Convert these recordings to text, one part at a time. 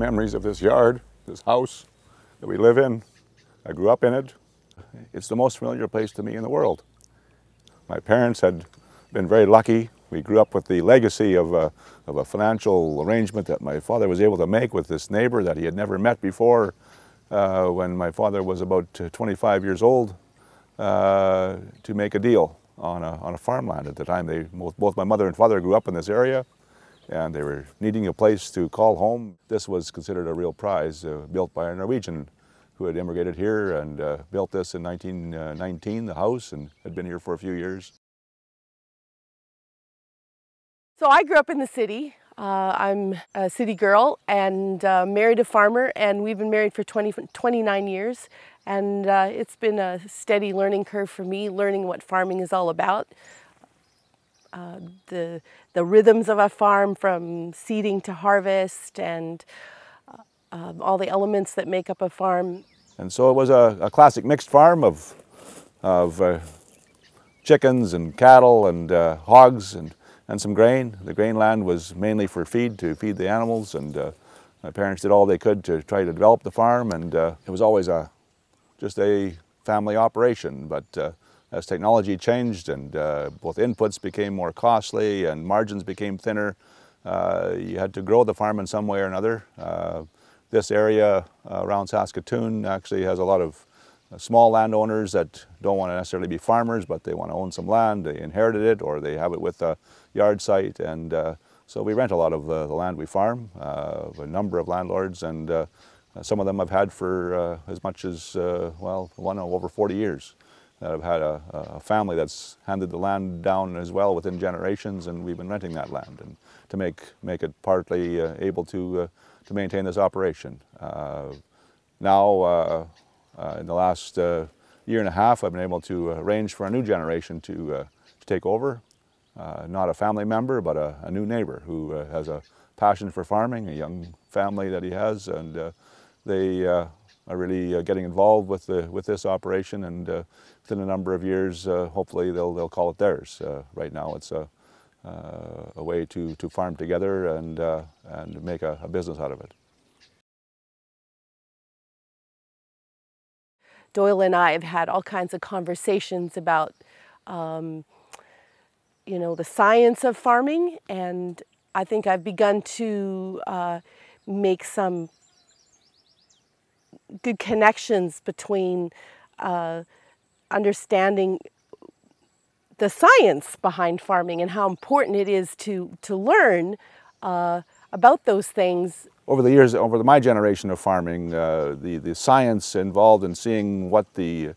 memories of this yard, this house that we live in. I grew up in it. It's the most familiar place to me in the world. My parents had been very lucky. We grew up with the legacy of a financial arrangement that my father was able to make with this neighbor that he had never met before when my father was about 25 years old to make a deal on a farmland. At the time, both my mother and father grew up in this area, and they were needing a place to call home. This was considered a real prize, built by a Norwegian who had immigrated here and built this in 1919, the house, and had been here for a few years. So I grew up in the city. I'm a city girl and married a farmer, and we've been married for 29 years. And it's been a steady learning curve for me, learning what farming is all about. The rhythms of a farm, from seeding to harvest, and all the elements that make up a farm. And so it was a classic mixed farm of chickens and cattle and hogs and some grain. The grain land was mainly for feed, to feed the animals, and my parents did all they could to try to develop the farm, and it was always just a family operation. But as technology changed and both inputs became more costly and margins became thinner, you had to grow the farm in some way or another. This area around Saskatoon actually has a lot of small landowners that don't want to necessarily be farmers, but they want to own some land. They inherited it, or they have it with a yard site, and so we rent a lot of the land we farm, a number of landlords, and some of them I've had for as much as, well, one over 40 years. I've had a family that's handed the land down as well within generations, and we've been renting that land and to make it partly able to maintain this operation. Now, in the last year and a half, I've been able to arrange for a new generation to take over. Not a family member, but a new neighbor who has a passion for farming, a young family that he has, and they are really getting involved with this operation, and within a number of years, hopefully they'll call it theirs. Right now, it's a way to farm together and make a business out of it. Doyle and I have had all kinds of conversations about you know, the science of farming, and I think I've begun to make some good connections between understanding the science behind farming and how important it is to learn about those things. Over the years, over my generation of farming, the science involved in seeing what the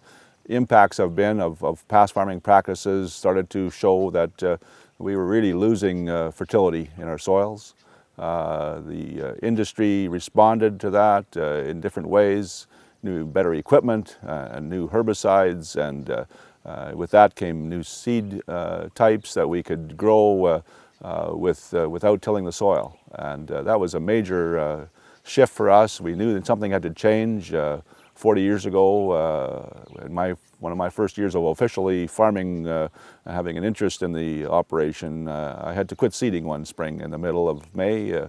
impacts have been of past farming practices started to show that we were really losing fertility in our soils. The industry responded to that in different ways, new better equipment and new herbicides, and with that came new seed types that we could grow without tilling the soil. And that was a major shift for us. We knew that something had to change. 40 years ago, in one of my first years of officially farming, having an interest in the operation, I had to quit seeding one spring in the middle of May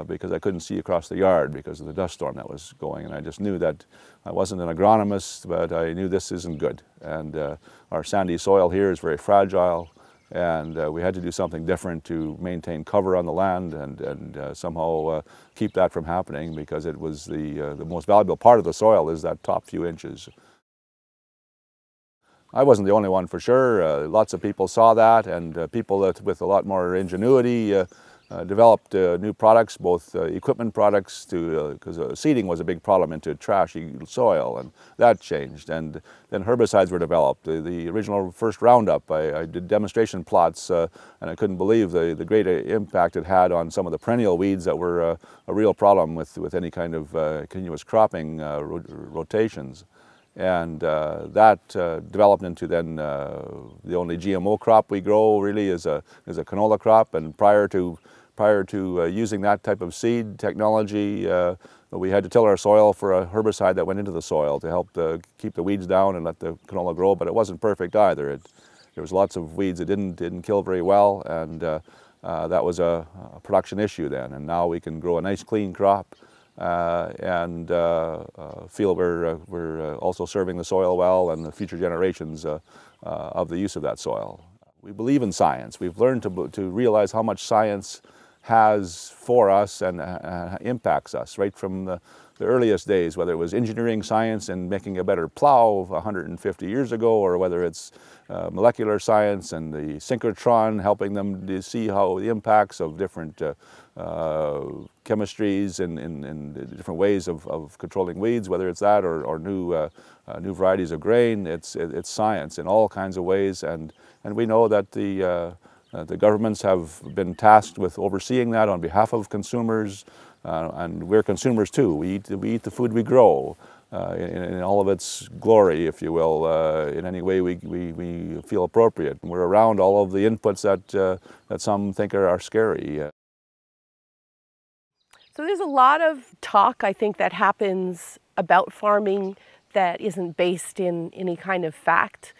because I couldn't see across the yard because of the dust storm that was going, and I just knew that I wasn't an agronomist, but I knew this isn't good. And our sandy soil here is very fragile, and we had to do something different to maintain cover on the land and somehow keep that from happening, because it was the most valuable part of the soil is that top few inches. I wasn't the only one, for sure. Lots of people saw that, and people that with a lot more ingenuity developed new products, both equipment products, because seeding was a big problem into trashy soil, and that changed. And then herbicides were developed. The original first Roundup, I did demonstration plots, and I couldn't believe the great impact it had on some of the perennial weeds that were a real problem with any kind of continuous cropping rotations. And that developed into then the only GMO crop we grow really is a canola crop. And prior to using that type of seed technology, we had to till our soil for a herbicide that went into the soil to help keep the weeds down and let the canola grow. But it wasn't perfect either. There was lots of weeds that didn't kill very well, and that was a production issue then. And now we can grow a nice clean crop and feel we're also serving the soil well and the future generations of the use of that soil. We believe in science. We've learned to realize how much science has for us and impacts us right from the earliest days, whether it was engineering science and making a better plow 150 years ago, or whether it's molecular science and the synchrotron helping them to see how the impacts of different chemistries and different ways of controlling weeds, whether it's that or new varieties of grain. It's science in all kinds of ways, and we know that the governments have been tasked with overseeing that on behalf of consumers, and we're consumers too. We eat the food we grow in all of its glory, if you will, in any way we feel appropriate. And we're around all of the inputs that some think are scary. So there's a lot of talk, I think, that happens about farming that isn't based in any kind of fact.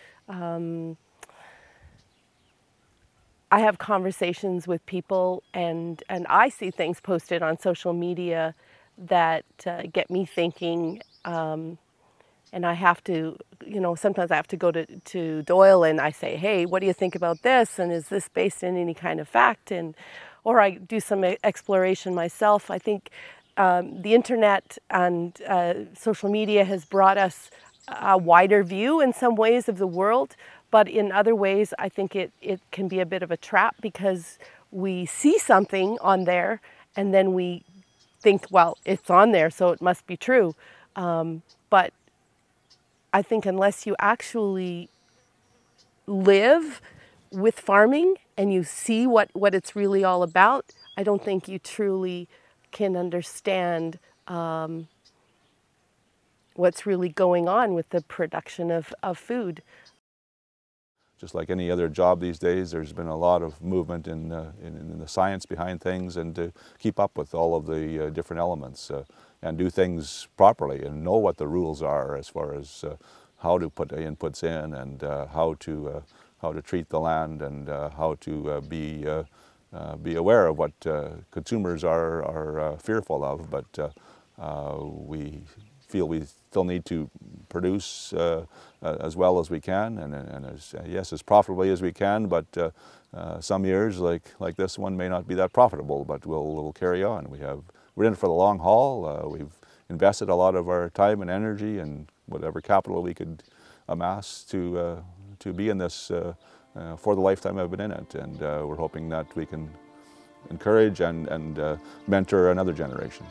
I have conversations with people, and I see things posted on social media that get me thinking, and I have to, sometimes I have to go to Doyle and I say, hey, what do you think about this? And is this based in any kind of fact? Or I do some exploration myself. I think the internet and social media has brought us a wider view in some ways of the world, but in other ways I think it can be a bit of a trap, because we see something on there and then we think, well, it's on there, so it must be true. But I think unless you actually live with farming and you see what it's really all about, I don't think you truly can understand what's really going on with the production of food. Just like any other job these days, there's been a lot of movement in the science behind things, and to keep up with all of the different elements and do things properly and know what the rules are as far as how to put the inputs in, and how to treat the land, and how to be aware of what consumers are fearful of. But we feel we still need to produce as well as we can, and as profitably as we can. But some years, like this one, may not be that profitable, but we'll carry on. We're in it for the long haul. We've invested a lot of our time and energy and whatever capital we could amass to be in this for the lifetime I've been in it, and we're hoping that we can encourage and mentor another generation.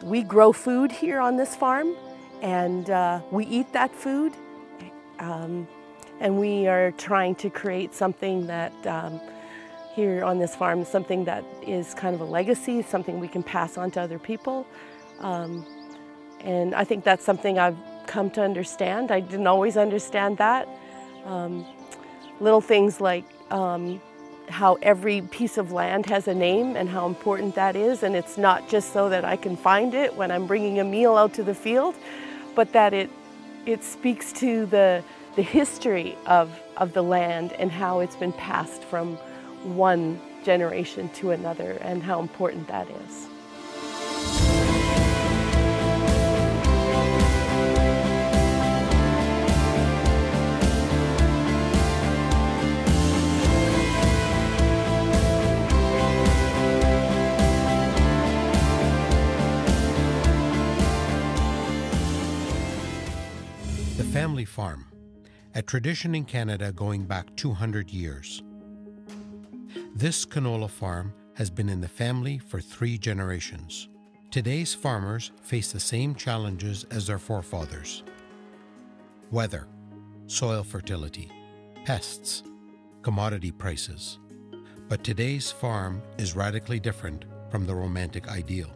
We grow food here on this farm, and we eat that food, and we are trying to create something that here on this farm, something that is kind of a legacy, something we can pass on to other people. And I think that's something I've come to understand. I didn't always understand that. Little things like how every piece of land has a name and how important that is, and it's not just so that I can find it when I'm bringing a meal out to the field, but that it speaks to the history of the land and how it's been passed from one generation to another, and how important that is. The family farm, a tradition in Canada going back 200 years. This canola farm has been in the family for 3 generations. Today's farmers face the same challenges as their forefathers: weather, soil fertility, pests, commodity prices. But today's farm is radically different from the romantic ideal.